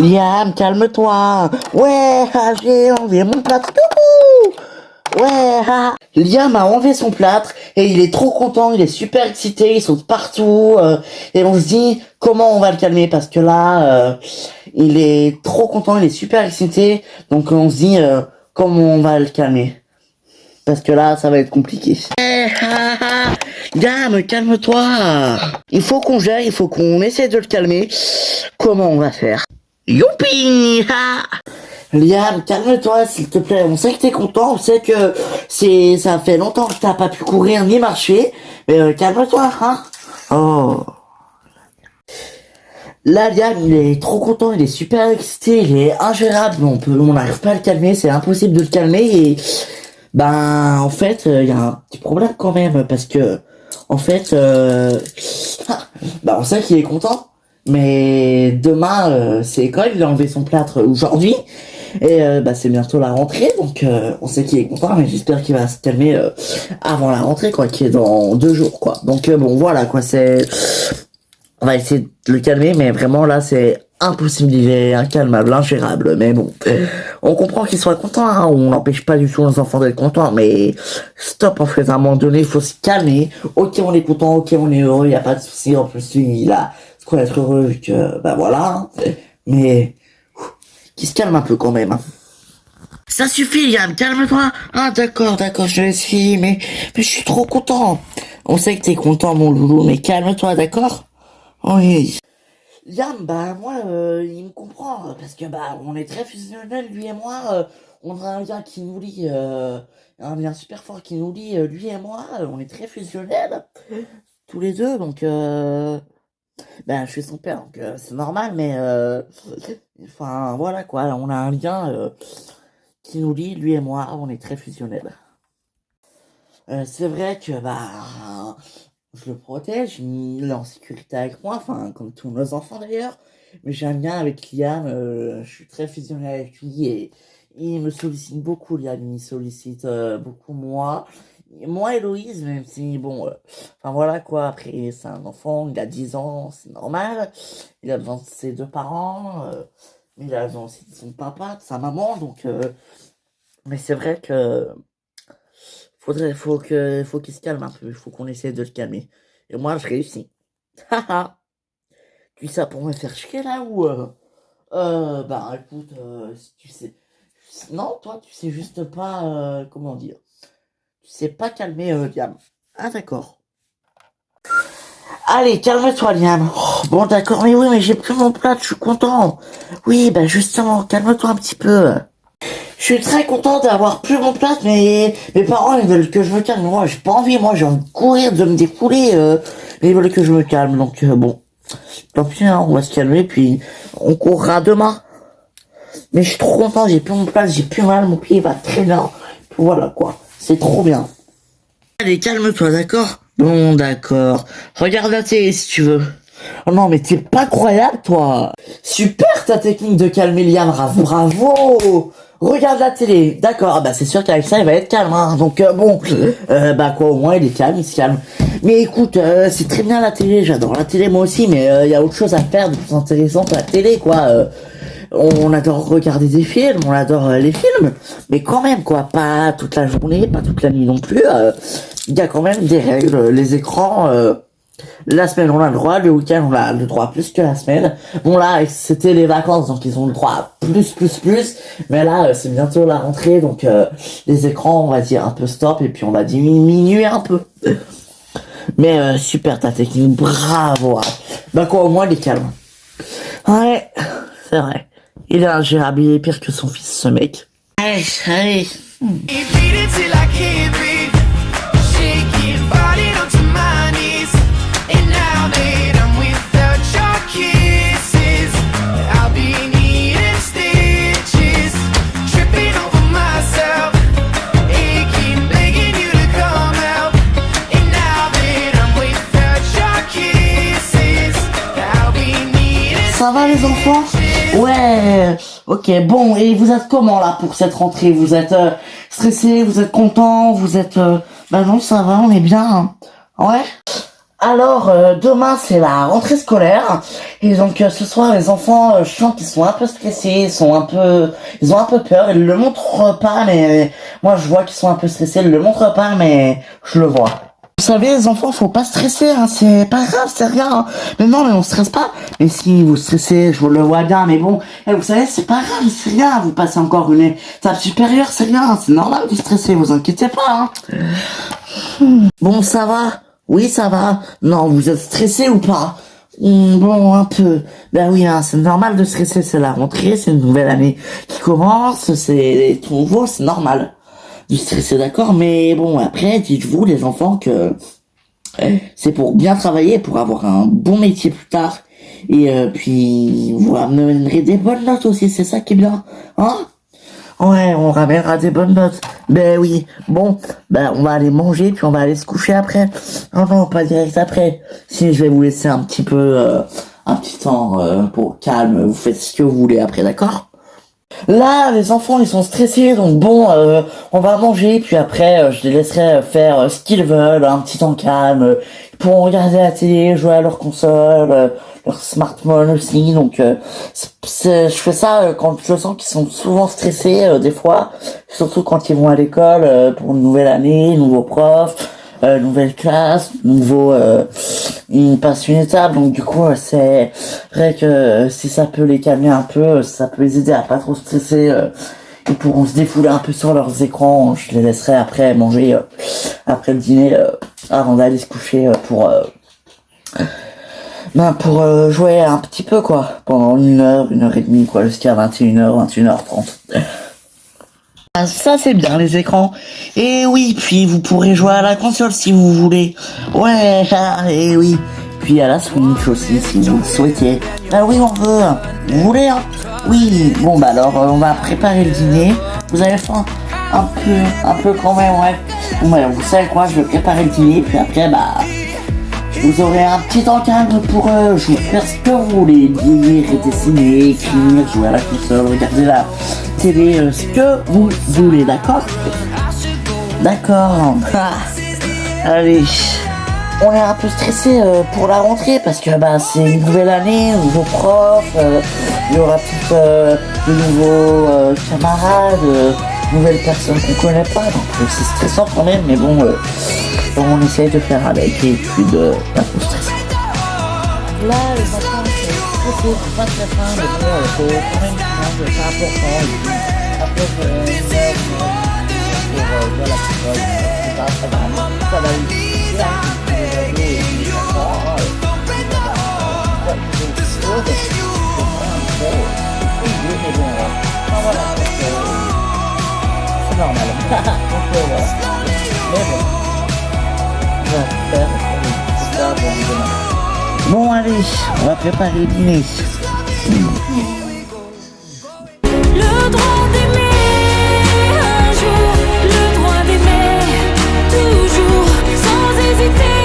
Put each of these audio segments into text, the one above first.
Liam, calme-toi. Ouais, j'ai enlevé mon plâtre. Youhou. Ouais, Liam a enlevé son plâtre et il est trop content, il est super excité, il saute partout. Et on se dit comment on va le calmer parce que là, il est trop content, il est super excité. Donc on se dit comment on va le calmer. Parce que là, ça va être compliqué. Liam, calme-toi. Il faut qu'on gère, il faut qu'on essaie de le calmer. Comment on va faire? Youpi! Liam, calme-toi, s'il te plaît. On sait que t'es content, on sait que ça fait longtemps que t'as pas pu courir ni marcher. Mais calme-toi, hein? Oh. Là, Liam, il est trop content, il est super excité, il est ingérable. On n'arrive pas à le calmer, c'est impossible de le calmer et en fait, il y a un petit problème quand même parce que en fait, on sait qu'il est content. Mais demain, c'est l'école, il a enlevé son plâtre aujourd'hui. Et c'est bientôt la rentrée, donc on sait qu'il est content, mais j'espère qu'il va se calmer avant la rentrée, quoi, qui est dans 2 jours, quoi. Donc bon, voilà, quoi, on va essayer de le calmer, mais vraiment là, c'est impossible, il est incalmable, ingérable. Mais bon, on comprend qu'il soit content, hein, on n'empêche pas du tout nos enfants d'être contents, mais stop, en fait, à un moment donné, il faut se calmer. Ok, on est content, ok, on est heureux, il y a pas de souci. En plus, lui, il a quoi être heureux vu que voilà, hein. Mais qui se calme un peu quand même, hein. Ça suffit, Liam, calme-toi. Ah d'accord, je laisse filer, mais je suis trop content. On sait que t'es content, mon loulou, mais calme-toi, d'accord? Oui. Liam, moi, il me comprend, parce que on est très fusionnels, lui et moi. On a un lien qui nous lie, un lien super fort qui nous lie, lui et moi. On est très fusionnels, tous les deux, donc je suis son père, donc c'est normal, mais enfin voilà quoi, on a un lien qui nous lie, lui et moi, on est très fusionnels. C'est vrai que je le protège, il est en sécurité avec moi, enfin comme tous nos enfants d'ailleurs, mais j'ai un lien avec Liam, je suis très fusionnel avec lui et il me sollicite beaucoup, Liam, il me sollicite beaucoup moi, Héloïse, même si, enfin voilà quoi, après c'est un enfant, il a 10 ans, c'est normal, il a besoin de ses 2 parents, mais il a besoin aussi de son papa, de sa maman, donc, mais c'est vrai que faut qu'il se calme un peu, il faut qu'on essaie de le calmer. Et moi, je réussis. Haha. Tu dis ça pour me faire chier là ou écoute, si tu sais, non, toi, tu sais juste pas, comment dire. Tu sais pas calmer Liam. Ah d'accord. Allez, calme-toi Liam. Oh, bon d'accord, mais oui, mais j'ai pris mon plat, je suis content. Oui, justement, calme-toi un petit peu. Je suis très content d'avoir pris mon plat, mais mes parents ils veulent que je me calme. Moi, j'ai pas envie, moi j'ai envie de courir, de me défouler. Mais ils veulent que je me calme, donc bon. Tant pis, hein, on va se calmer, puis on courra demain. Mais je suis trop content, j'ai plus mon plat, j'ai plus mal, mon pied va très bien. Voilà quoi, c'est trop bien. Allez, calme-toi, d'accord? Bon, d'accord. Regarde la télé si tu veux. Oh non, mais t'es pas croyable, toi. Super ta technique de calmer Liam, bravo. Regarde la télé, d'accord. C'est sûr qu'avec ça, il va être calme, hein. Donc au moins il est calme, il se calme. Mais écoute, c'est très bien la télé, j'adore la télé moi aussi, mais il y a autre chose à faire de plus intéressant que la télé, quoi. On adore regarder des films, on adore les films, mais quand même quoi, pas toute la journée, pas toute la nuit non plus. Il y a quand même des règles, les écrans. La semaine on a le droit, le week-end on a le droit plus que la semaine. Bon là c'était les vacances donc ils ont le droit à plus. Mais là c'est bientôt la rentrée donc les écrans on va dire un peu stop et puis on va diminuer un peu. Mais super ta technique, bravo. Au moins il est calme. Ouais, c'est vrai. Il est ingérable, il est pire que son fils ce mec. Allez. Ça va les enfants? Ouais. Ok, bon, et vous êtes comment là pour cette rentrée? Vous êtes stressés, vous êtes contents, vous êtes... non, ça va, on est bien. Hein. Ouais. Alors, demain c'est la rentrée scolaire et donc ce soir les enfants, je sens qu'ils sont un peu stressés, ils ont un peu peur. Ils le montrent pas, mais moi je vois qu'ils sont un peu stressés. Ils le montrent pas, mais je le vois. Vous savez les enfants, faut pas stresser, hein, c'est pas grave, c'est rien. Hein. Mais non, mais on stresse pas. Mais si vous stressez, je vous le vois bien, mais bon, vous savez, c'est pas grave, c'est rien. Vous passez encore une étape supérieure, c'est rien, c'est normal de stresser, vous inquiétez pas. Hein. Bon, ça va. Oui, ça va. Non, vous êtes stressé ou pas? Bon, un peu. Ben oui, hein, c'est normal de stresser, c'est la rentrée, c'est une nouvelle année qui commence, c'est tout nouveau, c'est normal de stresser, d'accord? Mais bon, après, dites-vous, les enfants, que c'est pour bien travailler, pour avoir un bon métier plus tard. Et puis, vous ramènerez des bonnes notes aussi, c'est ça qui est bien. Hein? Ouais, on ramènera des bonnes notes. Ben oui. Bon, ben on va aller manger puis on va aller se coucher après. Oh non, pas direct après. Si, je vais vous laisser un petit peu, un petit temps pour calme. Vous faites ce que vous voulez après, d'accord? Là, les enfants, ils sont stressés, donc bon, on va manger, puis après, je les laisserai faire ce qu'ils veulent, un petit temps calme. Ils pourront regarder la télé, jouer à leur console, leur smartphone aussi. Donc, je fais ça quand je sens qu'ils sont souvent stressés, des fois, surtout quand ils vont à l'école pour une nouvelle année, nouveau prof, nouvelle classe, ils passent une étape. Donc du coup, c'est vrai que si ça peut les calmer un peu, ça peut les aider à pas trop stresser. Ils pourront se défouler un peu sur leurs écrans. Je les laisserai après manger, après le dîner, avant d'aller se coucher pour jouer un petit peu quoi, pendant 1 heure et demie quoi, jusqu'à 21h, 21h30. Ah, ça c'est bien les écrans. Et oui, puis vous pourrez jouer à la console si vous voulez. Ouais, et oui. Puis à la Switch aussi si vous le souhaitez. Ah oui, on veut. Vous voulez hein? Oui. Bon bah alors on va préparer le dîner. Vous avez faim? Un peu quand même, ouais. Bon bah vous savez quoi, je vais préparer le dîner puis après bah vous aurez un petit temps calme pour faire ce que vous voulez, lire, dessiner, écrire, jouer à la console, regarder la télé, ce que vous voulez, d'accord? D'accord. Allez. On est un peu stressé pour la rentrée parce que bah c'est une nouvelle année, nouveau prof, il y aura peut-être de nouveaux camarades, nouvelles personnes qu'on connaît pas, donc c'est stressant quand même, mais bon. On essaye de faire avec et puis de pas trop stresser. Là, les enfants, c'est stressé, c'est pas très fin, mais bon, faut quand même que c'est important. Et puis, après, une heure pour la psychologue, c'est pas très grave. Ça va aller. C'est là, les ados et les enfants, mais bon, voilà, c'est normal. Donc, voilà. Mais bon. Bon allez, on va préparer le dîner. Le droit d'aimer un jour, le droit d'aimer toujours, sans hésiter,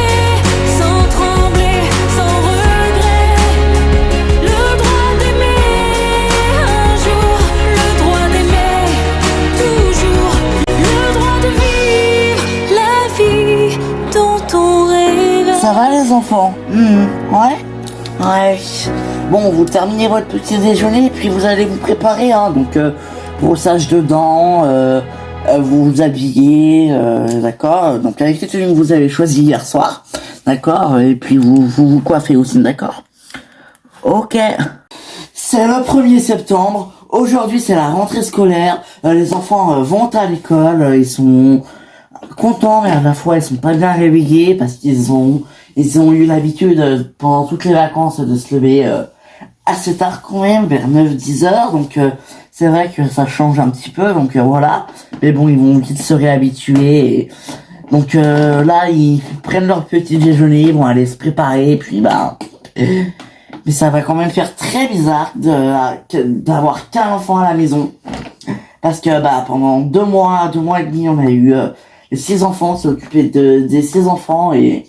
sans trembler, sans regret. Le droit d'aimer un jour, le droit d'aimer toujours, le droit de vivre la vie dont on rêve. Ça va les enfants? Ouais? Ouais. Bon, vous terminez votre petit déjeuner et puis vous allez vous préparer, hein. Donc, brossage de dents, vous vous habillez, d'accord? Donc, avec les tenues que vous avez choisies hier soir, d'accord? Et puis vous coiffez aussi, d'accord? Ok. C'est le 1er septembre. Aujourd'hui, c'est la rentrée scolaire. Les enfants vont à l'école. Ils sont contents, mais à la fois, ils sont pas bien réveillés parce qu'ils ont eu l'habitude pendant toutes les vacances de se lever assez tard quand même, vers 9-10 heures. Donc, c'est vrai que ça change un petit peu. Donc, voilà. Mais bon, ils vont vite se réhabituer. Et donc, là, ils prennent leur petit déjeuner. Ils vont aller se préparer. Et puis, bah... Mais ça va quand même faire très bizarre d'avoir qu'un enfant à la maison. Parce que bah pendant 2 mois et demi, on a eu les 6 enfants, s'est occupé des 6 enfants et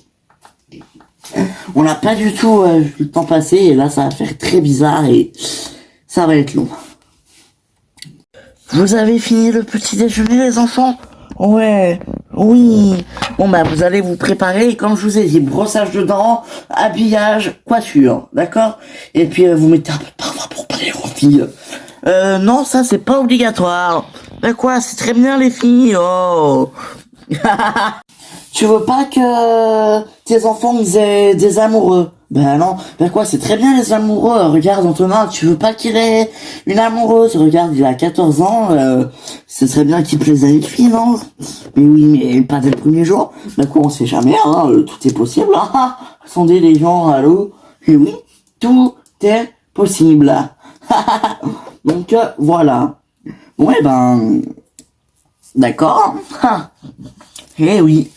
on n'a pas du tout vu le temps passer. Et là, ça va faire très bizarre et ça va être long. Vous avez fini le petit déjeuner, les enfants? Ouais, Oui. Bon bah vous allez vous préparer, comme je vous ai dit, brossage de dents, habillage, coiffure, d'accord? Et puis vous mettez un peu de parfum pour pas les filles. Non, ça c'est pas obligatoire. Mais quoi, c'est très bien les filles. Oh. Tu veux pas que tes enfants ils aient des amoureux? Ben non, ben quoi, c'est très bien les amoureux. Regarde Antonin, tu veux pas qu'il ait une amoureuse? Regarde, il a 14 ans, ce serait bien qu'il plaise à une fille, non? Mais oui, mais pas dès le premier jour. Ben quoi, on sait jamais, hein, tout est possible, hein. Sondez les gens, allô? Et oui, tout est possible. Donc voilà. Ouais ben, d'accord. Eh oui.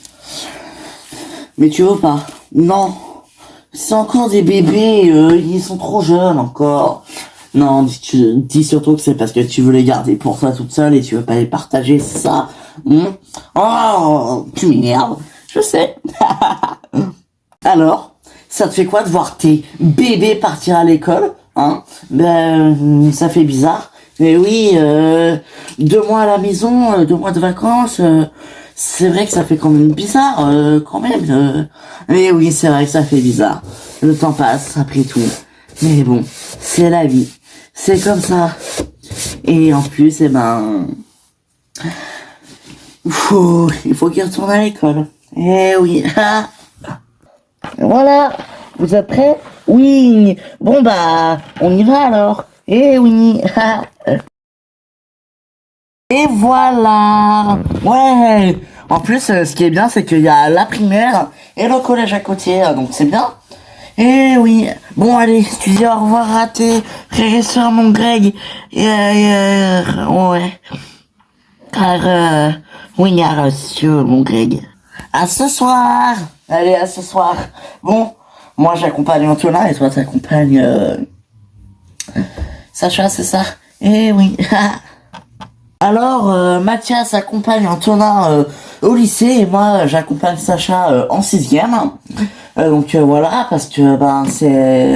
Mais tu veux pas? Non. C'est encore des bébés, ils sont trop jeunes encore. Non, dis surtout que c'est parce que tu veux les garder pour toi toute seule et tu veux pas les partager, c'est ça? Oh, tu m'énerves. Je sais. Alors, ça te fait quoi de voir tes bébés partir à l'école, hein? Ben, ça fait bizarre. Mais oui, 2 mois à la maison, 2 mois de vacances, c'est vrai que ça fait quand même bizarre, quand même. Mais oui, c'est vrai que ça fait bizarre. Le temps passe, après tout. Mais bon, c'est la vie. C'est comme ça. Et en plus, eh ben, il faut qu'il retourne à l'école. Eh oui. Voilà. Vous êtes prêts? Oui. Bon bah, on y va alors. Eh oui. Et voilà. Ouais. En plus, ce qui est bien, c'est qu'il y a la primaire et le collège à côté, donc c'est bien. Eh oui. Bon, allez, tu dis au revoir à tes frères et sœurs, mon Greg. Ouais. Oui, à reçu, mon Greg. À ce soir. Allez, à ce soir. Bon, moi j'accompagne Antonin et toi t'accompagnes Sacha, c'est ça? Eh oui. Alors, Mathias accompagne Antonin au lycée et moi j'accompagne Sacha en 6e. Donc voilà, parce que ben c'est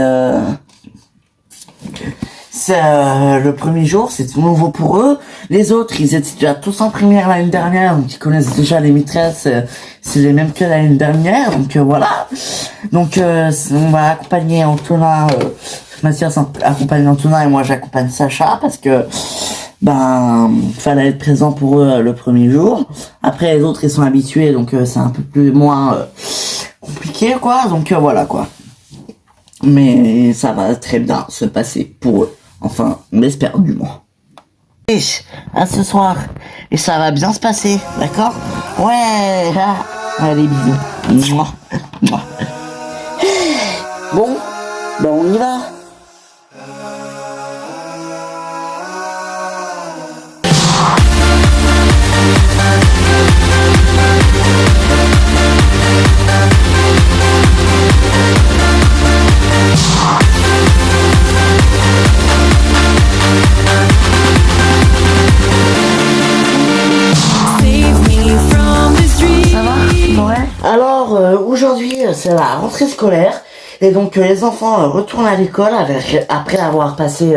le premier jour, c'est tout nouveau pour eux. Les autres, ils étaient déjà tous en première l'année dernière, donc ils connaissent déjà les maîtresses, c'est les mêmes que l'année dernière, donc voilà. Donc on va accompagner Antonin, Mathias accompagne Antonin et moi j'accompagne Sacha parce que ben fallait être présent pour eux le premier jour. Après les autres ils sont habitués, donc c'est un peu plus moins compliqué quoi, donc voilà quoi. Mais ça va très bien se passer pour eux. Enfin, on l'espère du moins. Et à ce soir. Et ça va bien se passer, d'accord? Ouais. Allez, bisous. Mouah. Mouah. Bon, ben on y va. Alors aujourd'hui c'est la rentrée scolaire et donc les enfants retournent à l'école après avoir passé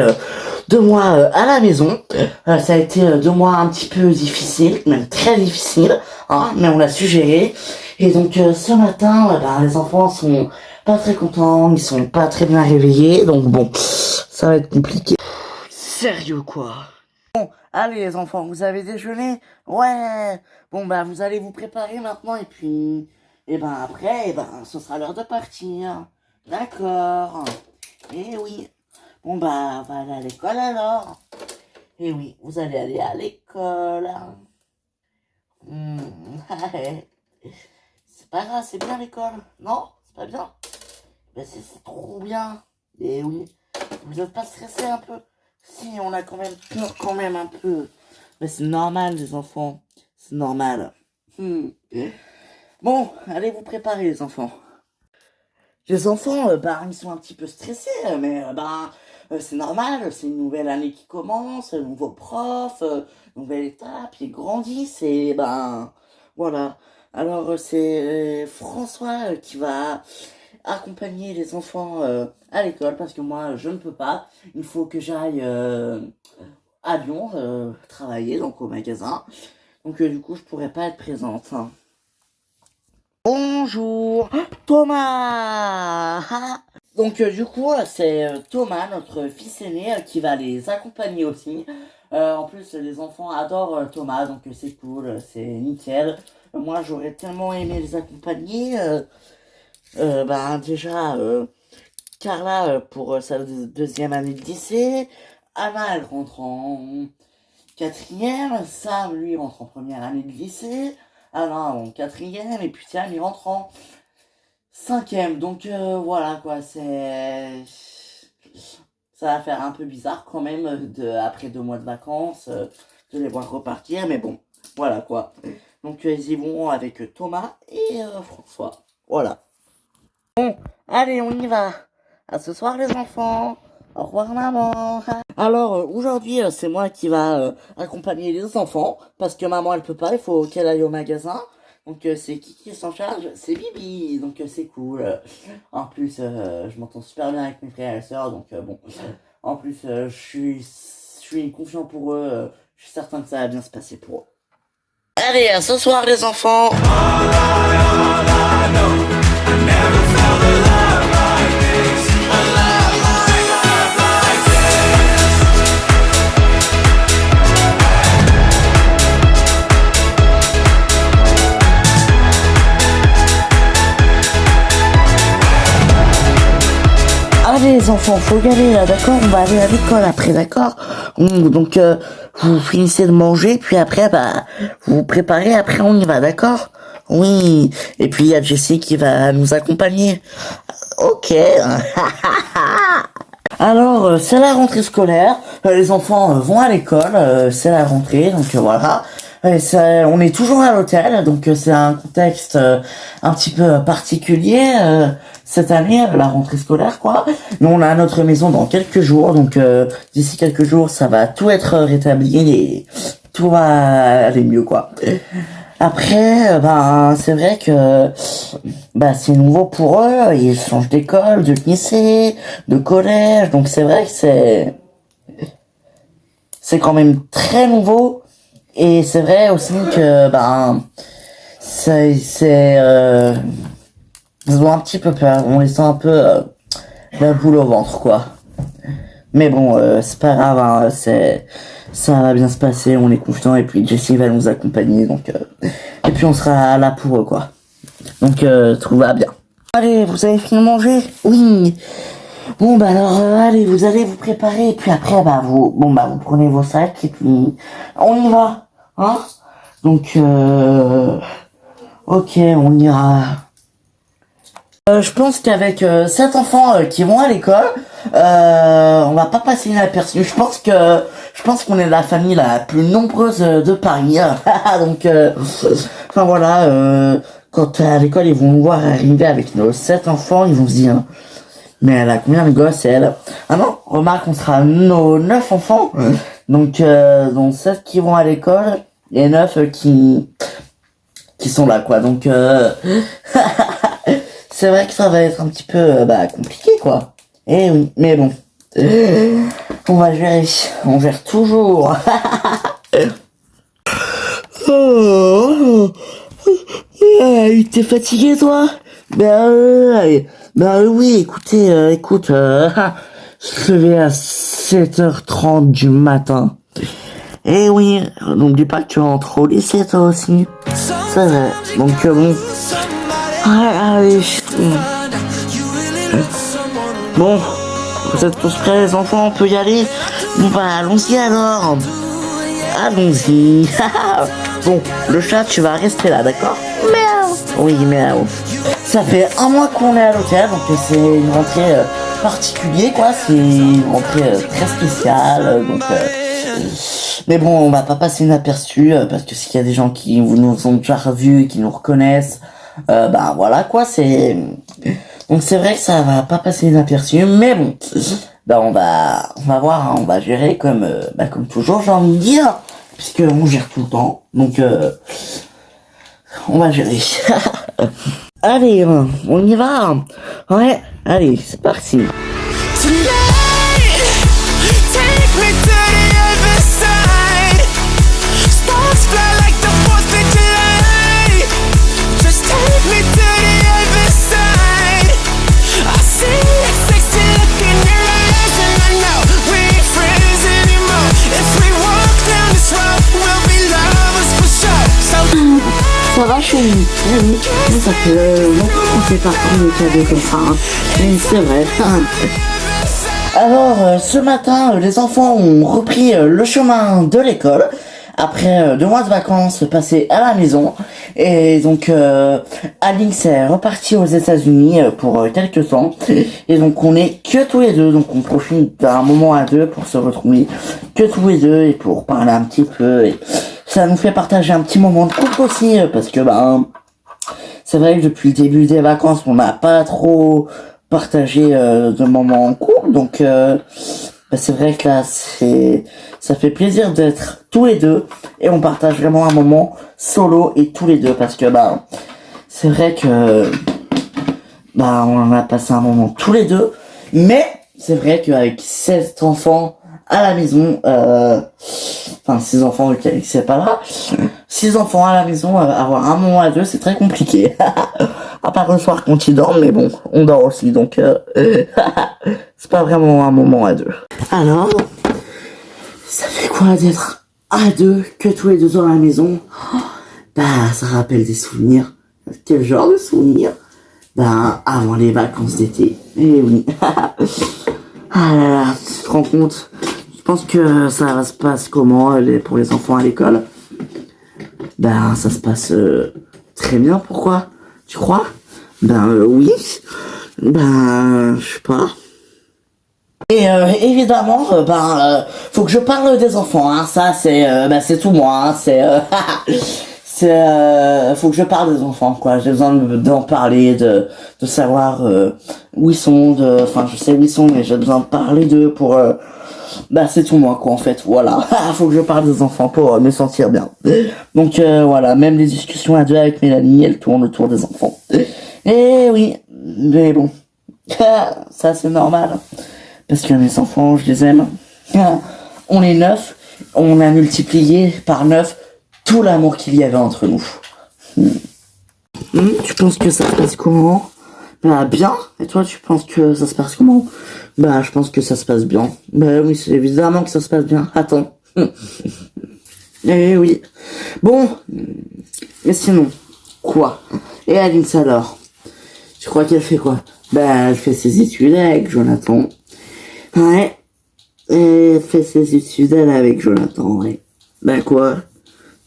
2 mois à la maison. Ça a été 2 mois un petit peu difficiles, même très difficiles, hein, mais on l'a su gérer. Et donc ce matin, les enfants sont pas très contents, ils sont pas très bien réveillés, donc bon, ça va être compliqué. Sérieux quoi. Allez les enfants, vous avez déjeuné? Ouais. Bon bah vous allez vous préparer maintenant et puis et ben après ce sera l'heure de partir. D'accord. Eh oui. Bon bah on va aller à l'école alors. Eh oui, vous allez aller à l'école. C'est pas grave, c'est bien l'école. Non, c'est pas bien. Ben c'est trop bien. Eh oui. Vous n'êtes pas stressé un peu? Si, on a quand même peur quand même un peu. Mais c'est normal les enfants. C'est normal. Bon, allez vous préparer les enfants. Les enfants, ils sont un petit peu stressés, mais c'est normal, c'est une nouvelle année qui commence, nouveau prof, nouvelle étape, ils grandissent et voilà. Alors c'est François qui va accompagner les enfants à l'école parce que moi je ne peux pas. Il faut que j'aille à Lyon travailler donc au magasin. Donc du coup je pourrais pas être présente. Hein. Bonjour, Thomas. Donc du coup, c'est Thomas, notre fils aîné, qui va les accompagner aussi. En plus, les enfants adorent Thomas, donc c'est cool, c'est nickel. Moi, j'aurais tellement aimé les accompagner. Déjà, Carla pour sa deuxième année de lycée. Anna, elle rentre en quatrième. Sam, lui, rentre en première année de lycée. Alain en quatrième. Et puis Sam, il rentre en cinquième. Donc voilà quoi, ça va faire un peu bizarre quand même après 2 mois de vacances de les voir repartir. Mais bon, voilà quoi. Donc ils y vont avec Thomas et François. Voilà. Bon, allez, on y va. À ce soir les enfants. Au revoir maman. Alors aujourd'hui c'est moi qui va accompagner les enfants parce que maman elle peut pas, il faut qu'elle aille au magasin. Donc c'est qui s'en charge? C'est Bibi. Donc c'est cool. En plus je m'entends super bien avec mes frères et sœurs, donc bon. En plus je suis confiant pour eux. Je suis certain que ça va bien se passer pour eux. Allez, à ce soir les enfants. Allez les enfants, faut y aller là, d'accord? On va aller à l'école après, d'accord? Donc vous finissez de manger, puis après vous vous préparez, après on y va, d'accord? Oui. Et puis il y a Jessie qui va nous accompagner. Ok. Alors c'est la rentrée scolaire, les enfants vont à l'école, c'est la rentrée, donc voilà. On est toujours à l'hôtel, donc c'est un contexte un petit peu particulier cette année, la rentrée scolaire quoi. Nous on a notre maison dans quelques jours, donc d'ici quelques jours ça va tout être rétabli et tout va aller mieux quoi. Après, c'est vrai que c'est nouveau pour eux, ils changent d'école, de lycée, de collège, donc c'est vrai que c'est quand même très nouveau. Et c'est vrai aussi que ils ont un petit peu peur, on les sent un peu la boule au ventre quoi. Mais bon c'est pas grave, hein, ça va bien se passer, on est confiant et puis Jessie va nous accompagner donc et puis on sera là pour eux quoi. Donc tout va bien. Allez, vous avez fini de manger? Oui. Bon alors allez, vous allez vous préparer et puis après vous prenez vos sacs et puis on y va, hein? Donc ok, on ira. Je pense qu'avec 7 enfants qui vont à l'école, on va pas passer inaperçu. Je pense qu'on est la famille la plus nombreuse de Paris. Donc enfin voilà, quand à l'école ils vont nous voir arriver avec nos 7 enfants, ils vont se dire mais elle a combien de gosses elle? Ah non, remarque, on sera nos 9 enfants. Donc, dont 7 qui vont à l'école et 9 qui sont là, quoi. Donc, c'est vrai que ça va être un petit peu compliqué, quoi. Eh oui, mais bon. On va gérer. On gère toujours. T'es fatigué, toi? Oui, écoutez, écoute, je suis levé à 7h30 du matin. Et oui, n'oublie pas que tu rentres au lycée toi aussi. C'est vrai. Donc bon. Allez. Bon, vous êtes tous prêts les enfants, on peut y aller? Bon allons-y alors. Allons-y. Bon, le chat, tu vas rester là, d'accord? Miaou. Oui, miaou. Ça fait 1 mois qu'on est à l'hôtel, donc c'est une rentrée particulière, quoi. C'est une rentrée très spéciale, donc. Mais bon, on va pas passer inaperçu parce que s'il y a des gens qui nous ont déjà revus et qui nous reconnaissent, voilà quoi. Donc c'est vrai que ça va pas passer inaperçu, mais bon, on va voir, hein, on va gérer comme toujours, j'ai envie de dire, puisque on gère tout le temps, donc on va gérer. Allez, on y va. Ouais, allez, c'est parti. Tonight, take me to the other side. Sparks fly like the 4th of July. Just take me to oui, ça fait longtemps qu'on s'est pas communiqué comme ça, hein. Mais c'est vrai. Alors, ce matin, les enfants ont repris le chemin de l'école après 2 mois de vacances passés à la maison. Et donc, Alix est reparti aux États-Unis pour quelques temps. Et donc, on est que tous les deux. Donc, on profite d'un moment à deux pour se retrouver que tous les deux et pour parler un petit peu. Et ça nous fait partager un petit moment de couple aussi, parce que, c'est vrai que depuis le début des vacances, on n'a pas trop partagé de moments en couple. Donc, c'est vrai que là, ça fait plaisir d'être tous les deux et on partage vraiment un moment solo et tous les deux parce que c'est vrai que on a passé un moment tous les deux, mais c'est vrai qu'avec 7 enfants à la maison, 6 enfants auxquels c'est pas là, 6 enfants à la maison, avoir un moment à deux, c'est très compliqué. À part le soir quand ils dorment, mais bon, on dort aussi, donc c'est pas vraiment un moment à deux. Alors, ça fait quoi d'être à deux, que tous les deux dans la maison? Ça rappelle des souvenirs. Quel genre de souvenirs? Avant les vacances d'été. Eh oui. Ah là là, tu te rends compte? Je pense que ça se passe comment pour les enfants à l'école? Ça se passe très bien. Pourquoi? Tu crois? Oui. Je sais pas. Et évidemment, faut que je parle des enfants. Hein. Ça, c'est tout moi. Hein. Faut que je parle des enfants, quoi. J'ai besoin d'en parler, de savoir où ils sont. Je sais où ils sont, mais j'ai besoin de parler d'eux pour. C'est tout moi, quoi, en fait. Voilà. Faut que je parle des enfants pour me sentir bien. Donc voilà, même les discussions à deux avec Mélanie, elles tournent autour des enfants. Et oui, mais bon, ça c'est normal. Parce que mes enfants, je les aime. On est 9, on a multiplié par 9 tout l'amour qu'il y avait entre nous. Tu penses que ça se passe comment? Bien. Et toi, tu penses que ça se passe comment? Je pense que ça se passe bien. Oui, c'est évidemment que ça se passe bien. Attends. Eh oui. Bon. Mais sinon, quoi? Et Alix alors? Tu crois qu'elle fait quoi? Elle fait ses études avec Jonathan. Ouais. Elle fait ses études avec Jonathan, ouais. Quoi?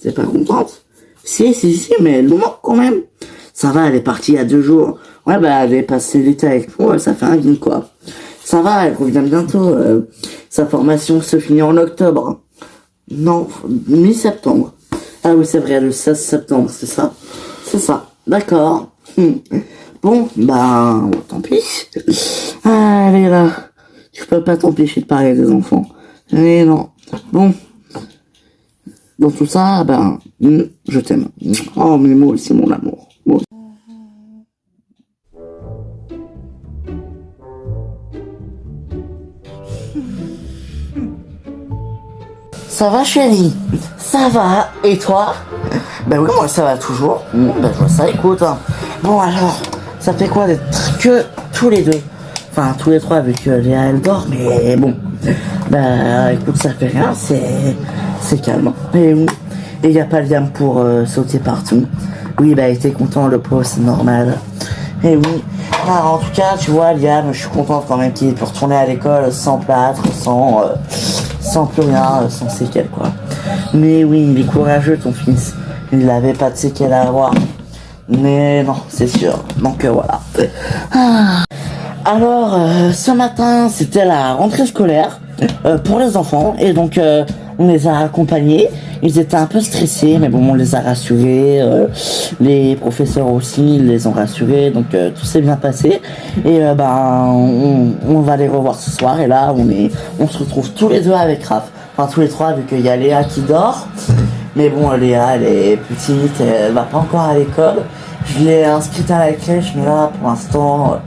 T'es pas contente? Si, mais elle nous manque quand même. Ça va, elle est partie il y a 2 jours. Ouais, elle est passée l'été avec moi, ça fait un bien, quoi. Ça va, elle revient bientôt. Sa formation se finit en octobre. Non, mi-septembre. Ah oui, c'est vrai, le 16 septembre, c'est ça? C'est ça, d'accord. Bon, tant pis. Allez là, tu peux pas t'empêcher de parler des enfants. Mais non. Bon. Dans tout ça, je t'aime. Oh, mais moi aussi, mon amour. Moi. Ça va, chérie? Ça va. Et toi? Oui, moi, ça va toujours. Je vois ça, écoute. Hein. Bon, alors, ça fait quoi d'être que tous les deux? Enfin, tous les 3 avec Léa, elle dort, mais bon. Écoute, ça fait rien, c'est calme. Et oui. Et y a pas Liam pour sauter partout. Oui, il était content, le pauvre, c'est normal. Et oui. En tout cas, tu vois, Liam, je suis contente quand même qu'il ait pu retourner à l'école sans plâtre, sans plus rien, sans séquelles, quoi. Mais oui, il est courageux, ton fils. Il n'avait pas de séquelles à avoir. Mais non, c'est sûr. Donc voilà. Alors, ce matin, c'était la rentrée scolaire pour les enfants. Et donc, on les a accompagnés. Ils étaient un peu stressés, mais bon, on les a rassurés. Les professeurs aussi, ils les ont rassurés. Donc, tout s'est bien passé. Et on va les revoir ce soir. Et là, on se retrouve tous les deux avec Raph. Enfin, tous les 3, vu qu'il y a Léa qui dort. Mais bon, Léa, elle est petite, elle va pas encore à l'école. Je l'ai inscrite à la crèche, mais là, pour l'instant,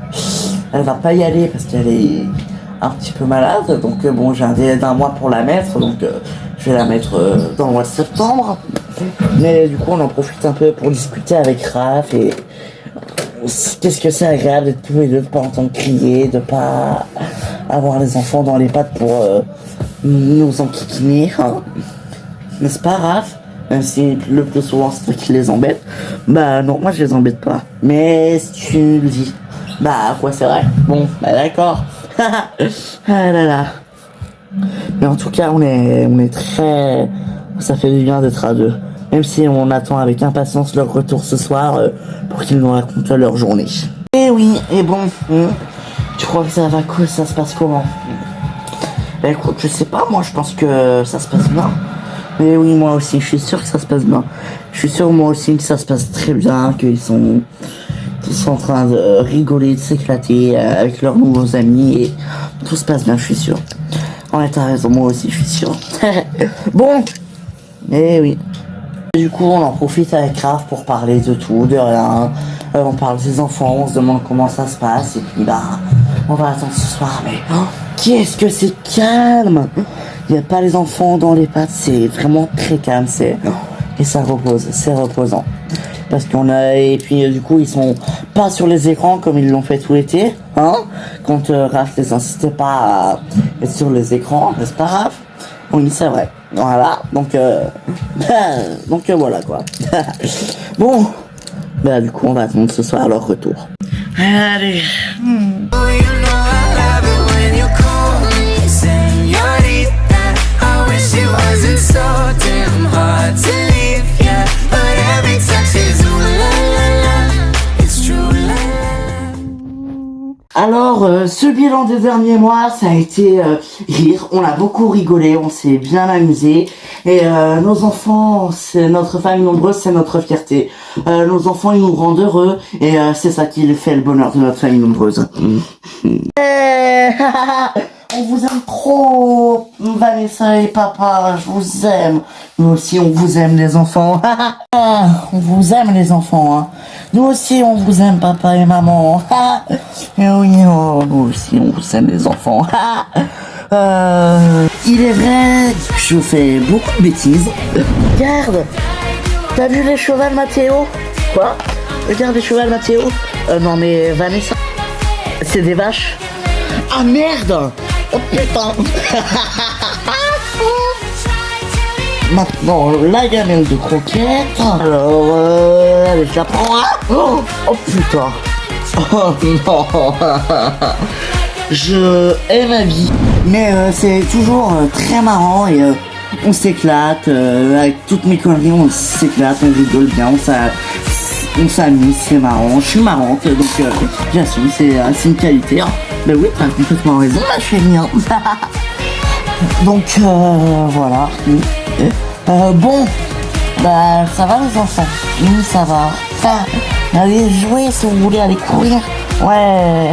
elle va pas y aller parce qu'elle est un petit peu malade. Donc j'ai un délai d'1 mois pour la mettre. Donc je vais la mettre dans le mois de septembre. Mais du coup, on en profite un peu pour discuter avec Raph. Et qu'est-ce que c'est agréable d'être tous les deux, de pas entendre crier, de pas avoir les enfants dans les pattes pour nous enquiquiner. Hein. N'est-ce pas, Raph? Même si le plus souvent c'est toi qui les embête. Bah non, moi je les embête pas. Mais si tu le dis, bah quoi c'est vrai. Bon, bah d'accord. Ah là là. Mais en tout cas, on est très... Ça fait du bien d'être à deux. Même si on attend avec impatience leur retour ce soir pour qu'ils nous racontent leur journée. Et oui, et bon, tu crois que ça va quoi, ça se passe comment? Écoute, je sais pas, moi je pense que ça se passe bien. Mais oui, moi aussi, je suis sûr que ça se passe bien. Je suis sûr moi aussi que ça se passe très bien, qu'ils sont en train de rigoler, de s'éclater avec leurs nouveaux amis et tout se passe bien, je suis sûr. Ouais, t'as raison, moi aussi, je suis sûr. Bon, eh oui. Du coup, on en profite avec Raph pour parler de tout, de rien. On parle des enfants, on se demande comment ça se passe et puis bah, on va attendre ce soir. Mais qu'est-ce que c'est calme! Il n'y a pas les enfants dans les pattes, c'est vraiment très calme, et ça repose, c'est reposant. Parce qu'on a, et puis du coup ils sont pas sur les écrans comme ils l'ont fait tout l'été, hein, quand Raph les insistait pas à être sur les écrans, n'est-ce pas Raph? Oui, c'est vrai, voilà, donc voilà quoi. Bon, bah du coup on va attendre ce soir leur retour. Allez. Oh, you know I love it when you call me señorita. I wish it wasn't so damn hard to leave, yeah. But every touch is ooh la la la. It's true la la. Alors, ce bilan des derniers mois, ça a été rire. On a beaucoup rigolé, on s'est bien amusé. Et nos enfants, c'est notre famille nombreuse, c'est notre fierté. Nos enfants, ils nous rendent heureux. Et c'est ça qui fait le bonheur de notre famille nombreuse. On vous aime trop, Vanessa et papa, je vous aime. Nous aussi, on vous aime, les enfants. On vous aime, les enfants. Hein. Nous aussi, on vous aime, papa et maman. Et oui, nous aussi, on vous aime, les enfants. Il est vrai que je fais beaucoup de bêtises. Regarde, t'as vu les chevals Mathéo? Quoi? Regarde les chevals Mathéo. Non mais Vanessa, c'est des vaches. Ah merde! Oh putain! Maintenant, la gamelle de croquettes. Alors, allez, je la prends. Oh, oh putain! Oh non! Je hais ma vie. Mais c'est toujours très marrant et on s'éclate. Avec toutes mes conneries, on s'éclate, on rigole bien, on s'amuse, c'est marrant. Je suis marrante, donc j'assume, c'est une qualité. Hein. Ben oui, t'as complètement raison, ma chérie. Hein. Donc voilà. Bon, bah ça va les enfants. Oui, ça va. Allez jouer si vous voulez aller courir. Ouais.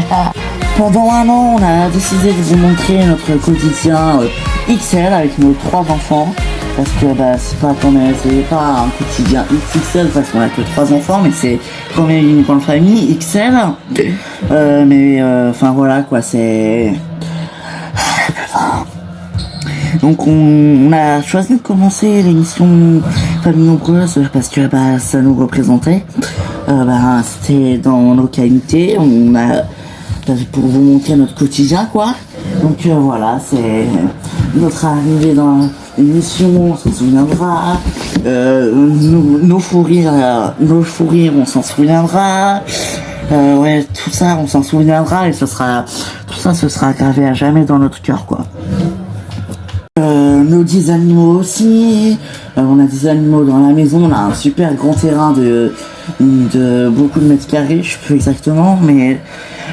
Pendant un an, on a décidé de vous montrer notre quotidien XL avec nos 3 enfants. Parce que bah c'est pas un quotidien XXL parce qu'on a que 3 enfants, mais c'est quand même une grande famille XL. Mais enfin voilà quoi, c'est... Donc on a choisi de commencer l'émission Famille Nombreuse parce que bah ça nous représentait. C'était dans nos qualités, on a pour vous montrer notre quotidien quoi. Donc voilà, c'est notre arrivée dans l'émission, on s'en souviendra. Nos fous rires, on s'en souviendra. Ouais, tout ça, on s'en souviendra et tout ça, ce sera gravé à jamais dans notre cœur quoi. Nos 10 animaux aussi. On a des animaux dans la maison. On a un super grand terrain de beaucoup de mètres carrés. Je sais plus exactement, mais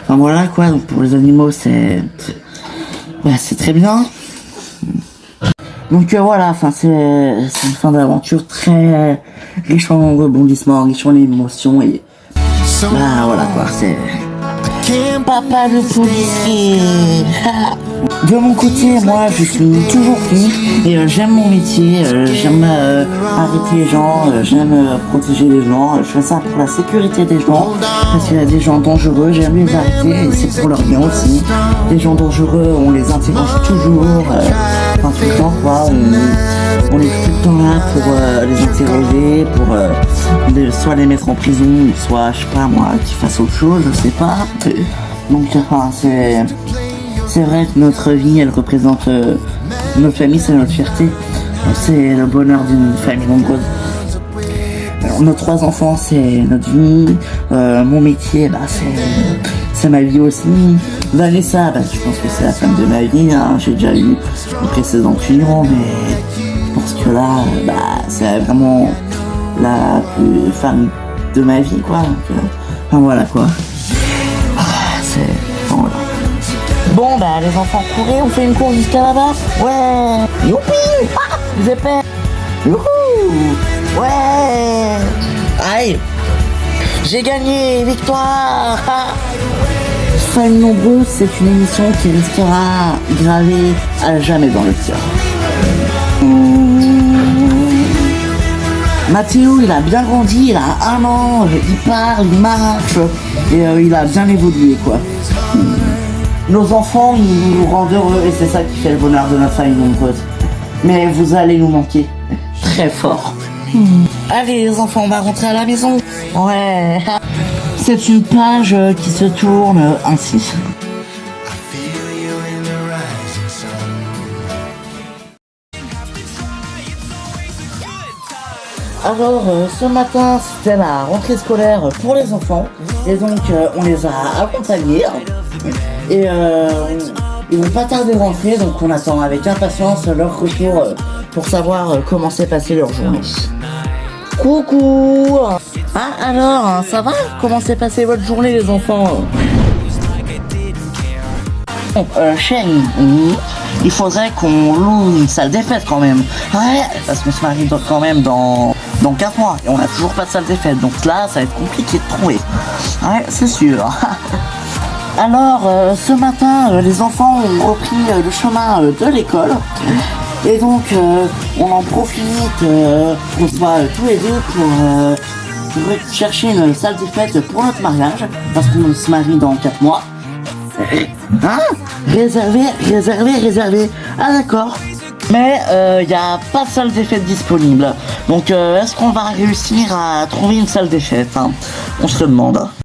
enfin voilà quoi. Donc pour les animaux, c'est très bien. Donc voilà. Enfin c'est une fin d'aventure très riche en rebondissements, riche en émotions et voilà quoi. C'est papa le policier. De mon côté, moi, je suis toujours fille et j'aime mon métier, j'aime arrêter les gens, j'aime protéger les gens, je fais ça pour la sécurité des gens, parce qu'il y a des gens dangereux, j'aime les arrêter et c'est pour leur bien aussi. Les gens dangereux, on les interroge toujours, enfin tout le temps, quoi, on est tout le temps là pour les interroger, pour soit les mettre en prison, soit, je sais pas moi, qu'ils fassent autre chose, je sais pas. Donc, enfin, c'est vrai que notre vie, elle représente notre famille, c'est notre fierté. C'est le bonheur d'une famille nombreuse. Alors, nos 3 enfants, c'est notre vie. Mon métier, bah, c'est ma vie aussi. Vanessa, bah, je pense que c'est la femme de ma vie. Hein. J'ai déjà eu une précédente union, mais je pense que là, bah, c'est vraiment la plus femme de ma vie, quoi. Donc, enfin, voilà, quoi. Enfin, voilà. Bon, bah, les enfants, courez, on fait une course jusqu'à là-bas. Ouais. Youpi. Ah, j'ai peur. Youhou. Ouais. Aïe. J'ai gagné, victoire. Famille nombreuse, c'est une émission qui restera gravée à jamais dans le cœur. Mathéo, il a bien grandi, il a 1 an, il parle, il marche, et il a bien évolué, quoi. Nos enfants, ils nous rendent heureux, et c'est ça qui fait le bonheur de notre famille nombreuse. Mais vous allez nous manquer très fort. Allez les enfants, on va rentrer à la maison. Ouais. C'est une page qui se tourne ainsi. Alors, ce matin, c'était la rentrée scolaire pour les enfants. Et donc, on les a accompagnés. Et ils vont pas tarder de rentrer, donc on attend avec impatience leur retour pour savoir comment s'est passée leur journée. Coucou! Ah, alors, ça va? Comment s'est passée votre journée, les enfants? Chérie, il faudrait qu'on loue une salle des fêtes quand même. Ouais, parce qu'on se marie quand même dans 4 mois et on a toujours pas de salle des fêtes. Donc là, ça va être compliqué de trouver. Ouais, c'est sûr. Alors, ce matin, les enfants ont repris le chemin de l'école. Et donc, on en profite qu'on soit tous les deux pour chercher une salle des fêtes pour notre mariage. Parce qu'on se marie dans 4 mois. Hein? Réservé. Ah d'accord. Mais il n'y a pas de salle des fêtes disponible. Donc est-ce qu'on va réussir à trouver une salle des fêtes, hein? On se le demande.